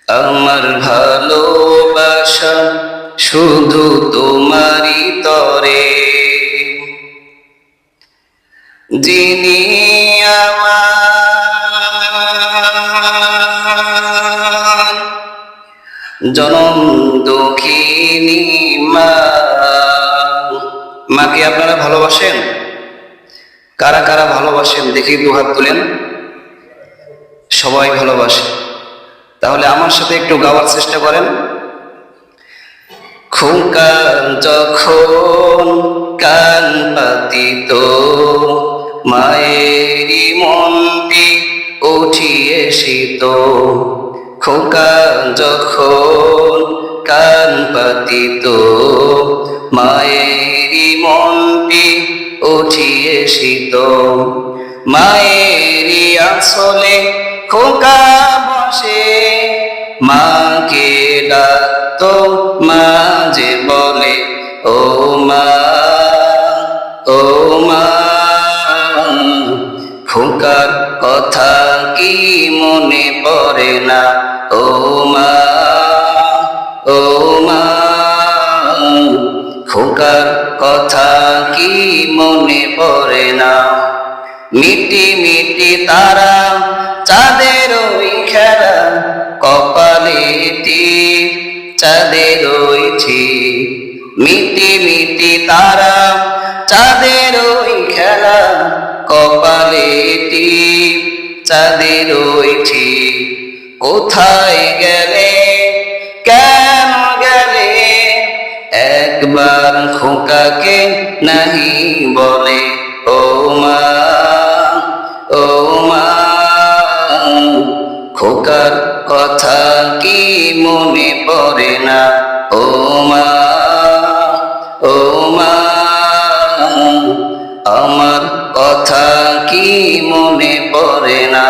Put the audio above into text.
আমার ভালোবাসা শুধু তোমারই তরে, যিনি আমার জনম দুঃখিনী মা। মাকে আপনারা ভালোবাসেন? কারা কারা ভালোবাসেন দেখি দুহাত তুলেন। সবাই ভালোবাসে। তাহলে আমার সাথে একটু গাওয়ার চেষ্টা করেন। খোকা যখন কান পাতিত, মায়েরই মনটি উঠিয়েছিত। খোকা যখন কান পাতিত, মায়েরই মনটি উঠিয়েছিত। মায়েরই আঁচলে খোকা বসে, মাকে ডাকতো মাঝে বলে, ও মা, ও মা। খোকার কথা কি মনে পড়ে না, ও মা, ও মা। খোকার কথা কি মনে পড়ে না। মিটি মিটি তারা চাঁদের ওই খেলা, কপালে টিপ চাঁদের ওই ছিপ। মিটি মিটি তারা চাঁদের ওই খেলা, কপালে টিপ চাঁদের ওই ছিপ। কোথায় গেলে, কেন গেলে, একবার খোকাকে নাহি বলে, ও মা, ও মা। খোকার কথা কি মনে পড়ে না, ও মা, ও মা। আমার কথা কি মনে পড়ে না।